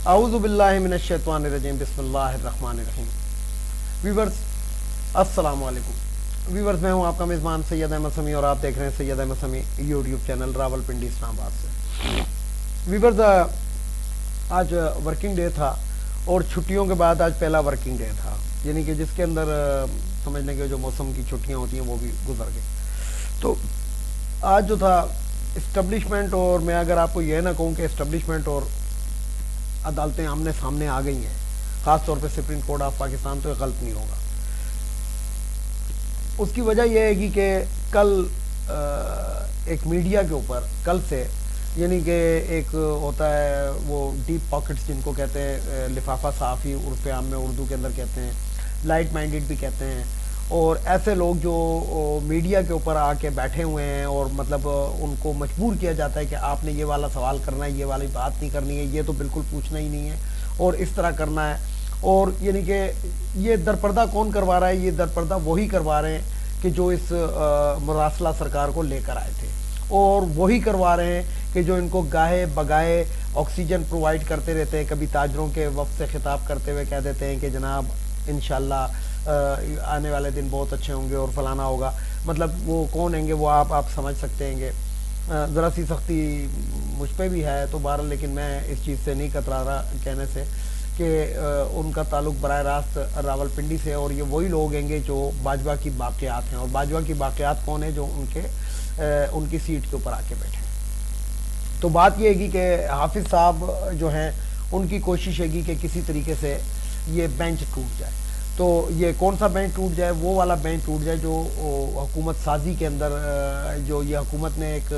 आऊज़ु बिल्लाहि मिनश्शैतानिर्रजीम बिस्मिल्लाहिर्रहमानिर्रहीम। वीवर्स अस्सलाम वालेकुम। वीवर्स, मैं हूं आपका मेज़बान सैयद अहमद समी और आप देख रहे हैं सैयद अहमद समी यूट्यूब चैनल रावलपिंडी इस्लामाबाद से। वीवर्स, आज वर्किंग डे था और छुट्टियों के बाद आज पहला वर्किंग डे था, यानी कि जिसके अंदर समझने के जो मौसम की छुट्टियां होती हैं वो भी गुजर गई। तो आज जो था इस्टब्लिशमेंट, और मैं अगर आपको यह ना कहूँ कि इस्टब्लिशमेंट और अदालतें आमने सामने आ गई हैं, ख़ास तौर पे सुप्रीम कोर्ट ऑफ पाकिस्तान, तो गलत नहीं होगा। उसकी वजह यह है कि कल एक मीडिया के ऊपर कल से, यानी कि एक होता है वो डीप पॉकेट्स जिनको कहते हैं, लिफाफा सहाफ़ी उर्फ़ आम में उर्दू के अंदर कहते हैं, लाइट माइंडेड भी कहते हैं, और ऐसे लोग जो मीडिया के ऊपर आके बैठे हुए हैं और मतलब उनको मजबूर किया जाता है कि आपने ये वाला सवाल करना है, ये वाली बात नहीं करनी है, ये तो बिल्कुल पूछना ही नहीं है और इस तरह करना है। और यानी कि ये दरपर्दा कौन करवा रहा है? ये दरपर्दा वही करवा रहे हैं कि जो इस मुरासला सरकार को लेकर आए थे, और वही करवा रहे हैं कि जो इनको गाहे बगाए ऑक्सीजन प्रोवाइड करते रहते हैं। कभी ताजरों के वक्त से खिताब करते हुए कह देते हैं कि जनाब इंशाल्लाह आने वाले दिन बहुत अच्छे होंगे और फलाना होगा। मतलब वो कौन होंगे वो आप समझ सकते हैं। ज़रा सी सख्ती मुझ पर भी है तो बहरहाल, लेकिन मैं इस चीज़ से नहीं कतरा रहा कहने से कि उनका ताल्लुक बराह रास्त रावलपिंडी से, और ये वही लोग होंगे जो बाजवा की बाक़ियात हैं। और बाजवा की बाक़ियात कौन है? जो उनकी सीट के ऊपर आके बैठे हैं। तो बात यह है कि हाफिज़ साहब जो हैं उनकी कोशिश है कि किसी तरीके से ये बेंच टूट जाए। तो ये कौन सा बेंच टूट जाए? वो वाला बेंच टूट जाए जो हुकूमत साजी के अंदर जो ये हुकूमत ने एक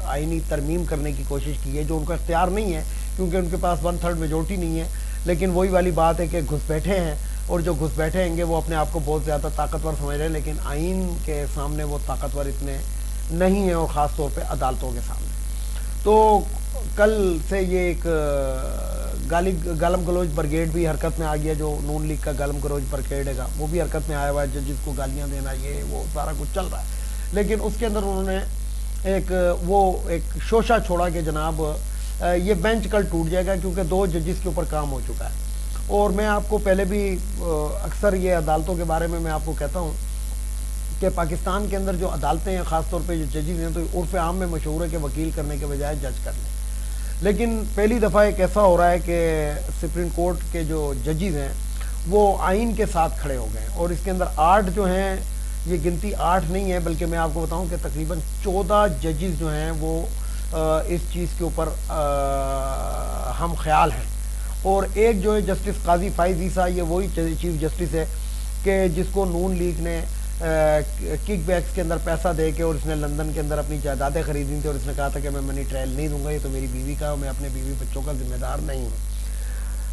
आइनी तरमीम करने की कोशिश की है, जो उनका इख्तियार नहीं है क्योंकि उनके पास 1/3 मेजोरिटी नहीं है। लेकिन वही वाली बात है कि घुसपैठे हैं, और जो घुसपैठे होंगे वो अपने आप को बहुत ज़्यादा ताकतवर समझ रहे हैं, लेकिन आइन के सामने वो ताकतवर इतने नहीं है, और ख़ास तौर पे अदालतों के सामने। तो कल से ये एक गालम गलोच ब्रिगेड भी हरकत में आ गया। जो नून लीग का गालम गलोच ब्रिगेड है वो भी हरकत में आया हुआ है, जजेस को गालियां देना, ये वो सारा कुछ चल रहा है। लेकिन उसके अंदर उन्होंने एक शोशा छोड़ा कि जनाब ये बेंच कल टूट जाएगा क्योंकि 2 जजेस के ऊपर काम हो चुका है। और मैं आपको पहले भी अक्सर ये अदालतों के बारे में मैं आपको कहता हूँ कि पाकिस्तान के अंदर जो अदालतें हैं, ख़ासतौर पे जो जजेस हैं, तो उर्फ़ आम में मशहूर है कि वकील करने के बजाय जज कर लें। लेकिन पहली दफ़ा एक ऐसा हो रहा है कि सुप्रीम कोर्ट के जो जजेस हैं वो आइन के साथ खड़े हो गए, और इसके अंदर 8 जो हैं, ये गिनती 8 नहीं है बल्कि मैं आपको बताऊं कि तकरीबन 14 जजेस जो हैं वो इस चीज़ के ऊपर हम ख्याल हैं। और एक जो है जस्टिस काजी फाइज ईसा, ये वही चीफ जस्टिस है कि जिसको नून लीग ने किक बैक्स के अंदर पैसा दे के, और इसने लंदन के अंदर अपनी जायदादें खरीदी थी, और इसने कहा था कि मैं मनी ट्रायल नहीं दूंगा, ये तो मेरी बीवी का, और मैं अपने बीवी बच्चों का जिम्मेदार नहीं हूँ।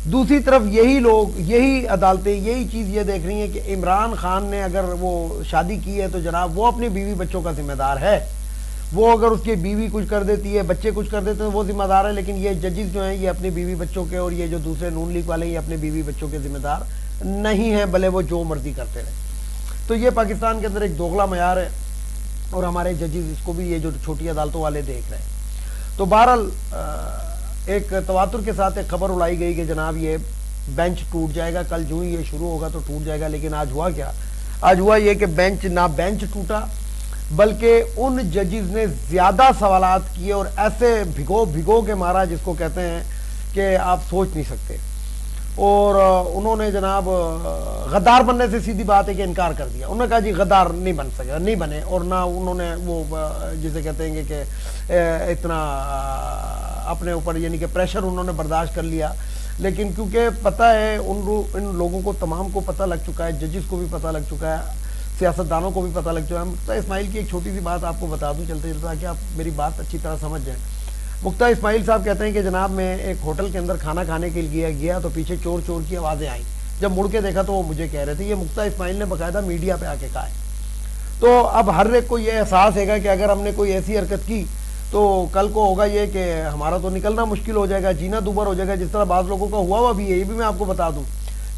दूसरी तरफ यही लोग, यही अदालतें यही चीज़ ये देख रही हैं कि इमरान खान ने अगर वो शादी की है तो जनाब वो अपनी बीवी बच्चों का जिम्मेदार है। वो अगर उसकी बीवी कुछ कर देती है, बच्चे कुछ कर देते हैं, वो जिम्मेदार है। लेकिन ये जजेस जो हैं ये अपनी बीवी बच्चों के, और ये जो दूसरे नून लीग वाले, ये अपने बीवी बच्चों के जिम्मेदार नहीं हैं, भले वो जो मर्जी करते रहे। तो ये पाकिस्तान के अंदर एक दोगला मयार है, और हमारे जजेस इसको भी, ये जो छोटी अदालतों वाले देख रहे हैं। तो बहरहाल एक तवातुर के साथ एक खबर उड़ाई गई कि जनाब ये बेंच टूट जाएगा, कल जो ही ये शुरू होगा तो टूट जाएगा। लेकिन आज हुआ क्या? आज हुआ ये कि बेंच टूटा, बल्कि उन जजेस ने ज़्यादा सवालात किए और ऐसे भिगो के मारा जिसको कहते हैं कि आप सोच नहीं सकते। और उन्होंने जनाब गद्दार बनने से सीधी बात है कि इनकार कर दिया। उन्होंने कहा जी गद्दार नहीं बन सके, नहीं बने, और ना उन्होंने वो जिसे कहते हैं कि इतना अपने ऊपर यानी कि प्रेशर उन्होंने बर्दाश्त कर लिया। लेकिन क्योंकि पता है इन लोगों को तमाम को पता लग चुका है, जजेस को भी पता लग चुका है, सियासतदानों को भी पता लग चुका है। मुख्तार इस्माइल की एक छोटी सी बात आपको बता दूं चलते चलते, ताकि आप मेरी बात अच्छी तरह समझ जाएं। मुख्तार इस्माइल साहब कहते हैं कि जनाब मैं एक होटल के अंदर खाना खाने के लिए गया तो पीछे चोर चोर की आवाज़ें आई। जब मुड़ के देखा तो वो मुझे कह रहे थे। ये मुख्तार इस्माइल ने बाकायदा मीडिया पे आके कहा है। तो अब हर एक को ये एहसास है कि अगर हमने कोई ऐसी हरकत की तो कल को होगा ये कि हमारा तो निकलना मुश्किल हो जाएगा, जीना दूभर हो जाएगा, जिस तरह बाज़ लोगों का हुआ भी है। ये भी मैं आपको बता दूँ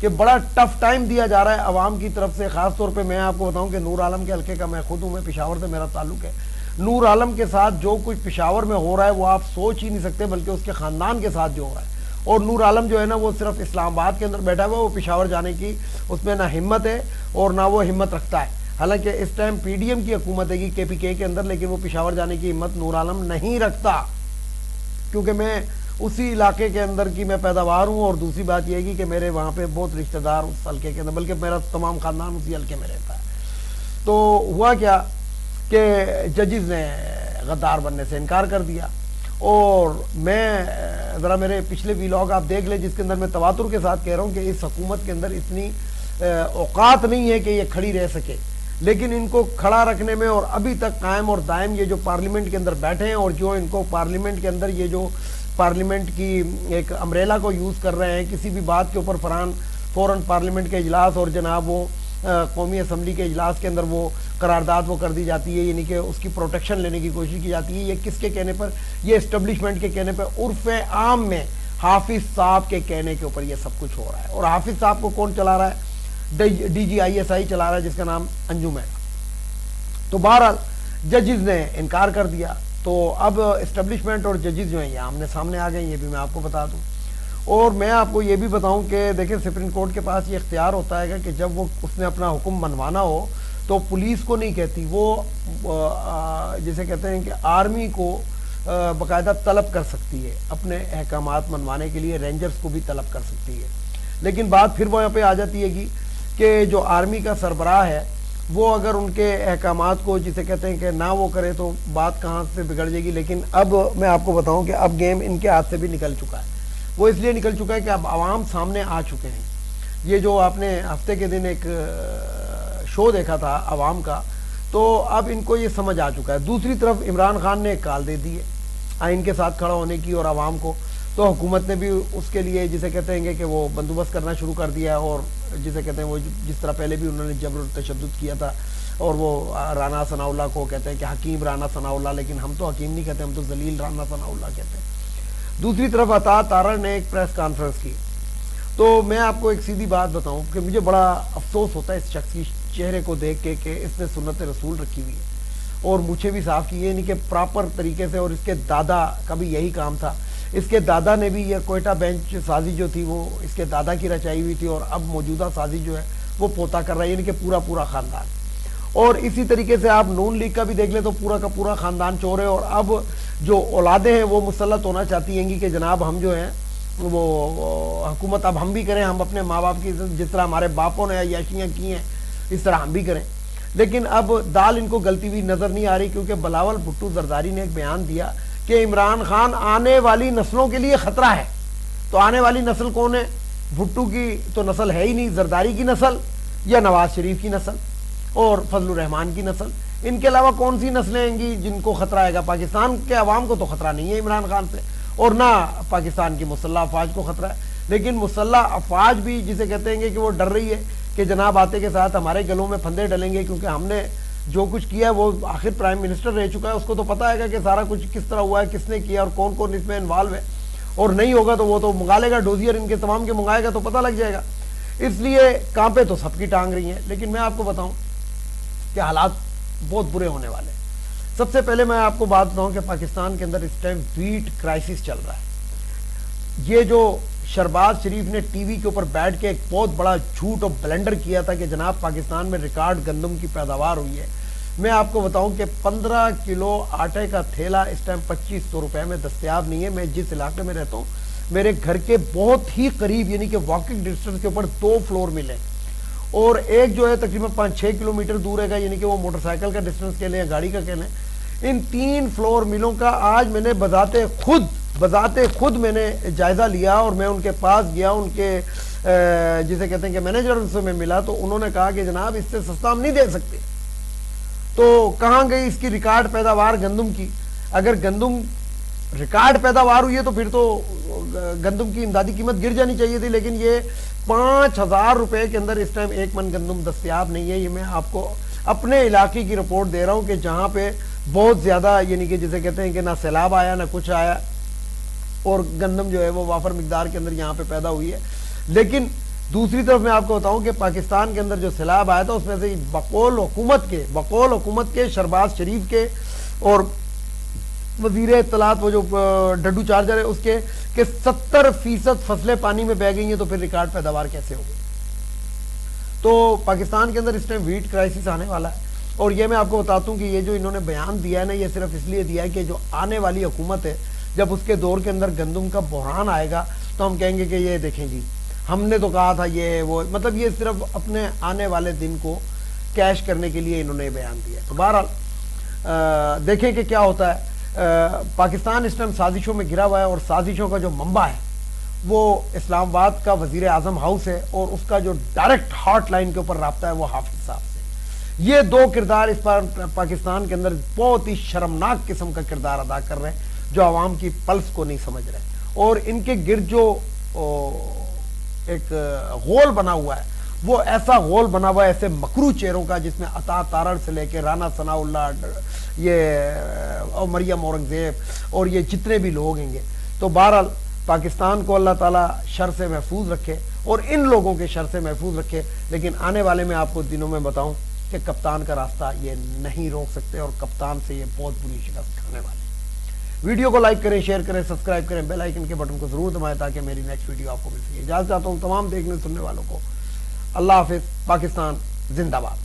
कि बड़ा टफ टाइम दिया जा रहा है अवाम की तरफ से। ख़ास तौर पे मैं आपको बताऊं कि नूर आलम के हल्के का मैं खुद हूँ, मैं पेशावर से मेरा ताल्लुक है। नूर आलम के साथ जो कुछ पेशावर में हो रहा है वो आप सोच ही नहीं सकते, बल्कि उसके ख़ानदान के साथ जो हो रहा है और नूर आलम जो है ना वो सिर्फ इस्लामाबाद के अंदर बैठा हुआ, वो पेशावर जाने की उसमें ना हिम्मत है और ना वो हिम्मत रखता है। हालांकि इस टाइम पीडीएम की हुकूमत है केपीके के अंदर, लेकिन वो पेशावर जाने की हिम्मत नूर आलम नहीं रखता, क्योंकि मैं उसी इलाके के अंदर की मैं पैदावार हूँ। और दूसरी बात यह है कि मेरे वहाँ पे बहुत रिश्तेदार उस हल्के के अंदर, बल्कि मेरा तमाम ख़ानदान उसी हल्के में रहता है। तो हुआ क्या कि जजेस ने गद्दार बनने से इनकार कर दिया। और मैं ज़रा मेरे पिछले वीलॉग आप देख लें, जिसके अंदर मैं तवातुर के साथ कह रहा हूँ कि इस हुकूमत के अंदर इतनी औकात नहीं है कि ये खड़ी रह सके, लेकिन इनको खड़ा रखने में और अभी तक कायम और दायम ये जो पार्लियामेंट के अंदर बैठे हैं और जो इनको पार्लियामेंट के अंदर ये जो पार्लियामेंट की एक अम्ब्रेला को यूज़ कर रहे हैं किसी भी बात के ऊपर, फ़ौरन पार्लियामेंट के इजलास और जनाब वो कौमी असम्बली के इजलास के अंदर वो करारदाद वो कर दी जाती है, यानी कि उसकी प्रोटेक्शन लेने की कोशिश की जाती है। ये किसके कहने पर? ये इस्टेब्लिशमेंट के कहने पर, उर्फ आम में हाफिज साहब के कहने के ऊपर ये सब कुछ हो रहा है। और हाफिज साहब को कौन चला रहा है? DGISI चला रहा है, जिसका नाम अंजुम है। तो बहरहाल जजेस ने इनकार कर दिया। तो अब इस्टेब्लिशमेंट और जजेस जो हैं ये आमने सामने आ गए, ये भी मैं आपको बता दूं। और मैं आपको ये भी बताऊं कि देखिए सुप्रीम कोर्ट के पास ये इख्तियार होता है कि जब वो उसने अपना हुक्म मनवाना हो तो पुलिस को नहीं कहती, वो जिसे कहते हैं कि आर्मी को बाकायदा तलब कर सकती है अपने अहकामात मनवाने के लिए, रेंजर्स को भी तलब कर सकती है। लेकिन बात फिर वो यहाँ पे आ जाती है कि जो आर्मी का सरबराह है वो अगर उनके अहकामात को जिसे कहते हैं कि ना वो करे तो बात कहाँ से बिगड़ जाएगी। लेकिन अब मैं आपको बताऊं कि अब गेम इनके हाथ से भी निकल चुका है। वो इसलिए निकल चुका है कि अब आवाम सामने आ चुके हैं। ये जो आपने हफ्ते के दिन एक शो देखा था आवाम का, तो अब इनको ये समझ आ चुका है। दूसरी तरफ इमरान खान ने एक कॉल दे दी है आइन के साथ खड़ा होने की और आवाम को, तो हुकूमत ने भी उसके लिए जिसे कहते हैं कि वो बंदोबस्त करना शुरू कर दिया। और जिसे कहते हैं वो जिस तरह पहले भी उन्होंने जबर तशद्दुद किया था, और वो राना सनाउल्लाह को कहते हैं कि हकीम राना सनाउल्लाह, लेकिन हम तो हकीम नहीं कहते, हम तो जलील राना सनाउल्लाह कहते हैं। दूसरी तरफ अता तारड़ ने एक प्रेस कॉन्फ्रेंस की। तो मैं आपको एक सीधी बात बताऊं कि मुझे बड़ा अफसोस होता है इस शख्स की चेहरे को देख के कि इसने सुन्नत रसूल रखी हुई है और मुझे भी साफ की, ये नहीं कि प्रॉपर तरीके से। और इसके दादा का भी यही काम था, इसके दादा ने भी ये कोयटा बेंच साजी जो थी वो इसके दादा की रचाई हुई थी, और अब मौजूदा साजी जो है वो पोता कर रहा है, यानी कि पूरा पूरा खानदान। और इसी तरीके से आप नून लीग का भी देख ले तो पूरा का पूरा खानदान चोर है। और अब जो औलादे हैं वो मुसल्लत होना चाहती हैं कि जनाब हम जो है वो हुकूमत अब हम भी करें, हम अपने माँ बाप की जिस तरह हमारे बापों ने याशियाँ की हैं इस तरह हम भी करें। लेकिन अब दाल इनको गलती हुई नजर नहीं आ रही, क्योंकि बिलावल भुट्टो जरदारी ने एक बयान दिया कि इमरान खान आने वाली नस्लों के लिए खतरा है। तो आने वाली नस्ल कौन है? भुट्टो की तो नस्ल है ही नहीं, जरदारी की नस्ल या नवाज शरीफ की नस्ल और फजलुर रहमान की नस्ल। इनके अलावा कौन सी नस्लें आएंगी जिनको खतरा आएगा? पाकिस्तान के अवाम को तो खतरा नहीं है इमरान खान से, और ना पाकिस्तान की मुसल्लह अफवाज को खतरा है। लेकिन मुसल्लह अफवाज भी जिसे कहते हैं कि वो डर रही है कि जनाब आते के साथ हमारे गलों में फंदे डलेंगे, क्योंकि हमने जो कुछ किया है वो आखिर प्राइम मिनिस्टर रह चुका है, उसको तो पता है कि सारा कुछ किस तरह हुआ है, किसने किया और कौन कौन इसमें इन्वॉल्व है। और नहीं होगा तो वो तो मंगा लेगा, डोजियर इनके तमाम के मंगाएगा तो पता लग जाएगा। इसलिए कांपे तो सबकी टांग रही हैं। लेकिन मैं आपको बताऊं कि हालात बहुत बुरे होने वाले हैं। सबसे पहले मैं आपको बात बताऊं कि पाकिस्तान के अंदर इस टाइम व्हीट क्राइसिस चल रहा है। ये जो शहबाज शरीफ ने टीवी के ऊपर बैठ के एक बहुत बड़ा झूठ और ब्लेंडर किया था कि जनाब पाकिस्तान में रिकॉर्ड गंदम की पैदावार हुई है, मैं आपको बताऊं कि 15 किलो आटे का थैला इस टाइम 2500 रुपए में दस्तयाब नहीं है। मैं जिस इलाके में रहता हूं मेरे घर के बहुत ही करीब यानी कि वॉकिंग डिस्टेंस के ऊपर 2 फ्लोर मिले, और एक जो है तकरीबन 5-6 किलोमीटर दूर है, यानी कि वो मोटरसाइकिल का डिस्टेंस के लिए गाड़ी का कह लें। इन 3 फ्लोर मिलों का आज मैंने बजाते खुद मैंने जायजा लिया, और मैं उनके पास गया, उनके जिसे कहते हैं कि मैनेजर से मैं मिला, तो उन्होंने कहा कि जनाब इससे सस्ता हम नहीं दे सकते। तो कहाँ गई इसकी रिकॉर्ड पैदावार गंदम की? अगर गंदम रिकॉर्ड पैदावार हुई है तो फिर तो गंदम की इमदादी कीमत गिर जानी चाहिए थी, लेकिन ये 5000 रुपए के अंदर इस टाइम 1 मन गंदम दस्तयाब नहीं है। ये मैं आपको अपने इलाके की रिपोर्ट दे रहा हूं कि जहां पे बहुत ज्यादा यानी कि जिसे कहते हैं कि ना सैलाब आया ना कुछ आया, और गंदम जो है वो वाफर मिकदार के अंदर यहाँ पे पैदा हुई है। लेकिन दूसरी तरफ मैं आपको बताऊं कि पाकिस्तान के अंदर जो सैलाब आया था उसमें से बकौल हुकूमत के शहबाज शरीफ के और वजीर इत्तलात वो जो डड्डू चार्जर है उसके कि 70% फसलें पानी में बह गई हैं, तो फिर रिकॉर्ड पैदावार कैसे होगी। तो पाकिस्तान के अंदर इस टाइम व्हीट क्राइसिस आने वाला है। और ये मैं आपको बताता हूँ कि ये जो इन्होंने बयान दिया है ना, ये सिर्फ इसलिए दिया है कि जो आने वाली हुकूमत है, जब उसके दौर के अंदर गंदम का बहरान आएगा तो हम कहेंगे कि ये देखें जी, हमने तो कहा था ये वो, मतलब ये सिर्फ अपने आने वाले दिन को कैश करने के लिए इन्होंने बयान दिया है। तो बहरहाल देखें कि क्या होता है। पाकिस्तान इस टाइम साजिशों में गिरा हुआ है, और साजिशों का जो मंबा है वो इस्लामाबाद का वजीर आजम हाउस है, और उसका जो डायरेक्ट हॉटलाइन के ऊपर रब्ता है वो हाफिज साहब से। ये दो किरदार इस पर पाकिस्तान के अंदर बहुत ही शर्मनाक किस्म का किरदार अदा कर रहे हैं, जो आवाम की पल्स को नहीं समझ रहे। और इनके गिर्द जो एक गोल बना हुआ है, वो ऐसा गोल बना हुआ है ऐसे मकरू चेहरों का, जिसमें अता तारड़ से लेके राना सनाउल्लाह, ये और मरियम औरंगजेब और ये जितने भी लोग होंगे। तो बहरहाल पाकिस्तान को अल्लाह ताला शर से महफूज रखे और इन लोगों के शर से महफूज रखे। लेकिन आने वाले में आपको दिनों में बताऊं कि कप्तान का रास्ता ये नहीं रोक सकते, और कप्तान से ये बहुत बुरी शिकस्त खाने वाले। वीडियो को लाइक करें, शेयर करें, सब्सक्राइब करें, बेल आइकन के बटन को जरूर दबाएं ताकि मेरी नेक्स्ट वीडियो आपको मिल सके। इजाजत चाहता हूं तमाम देखने सुनने वालों को। अल्लाह हाफिज। पाकिस्तान जिंदाबाद।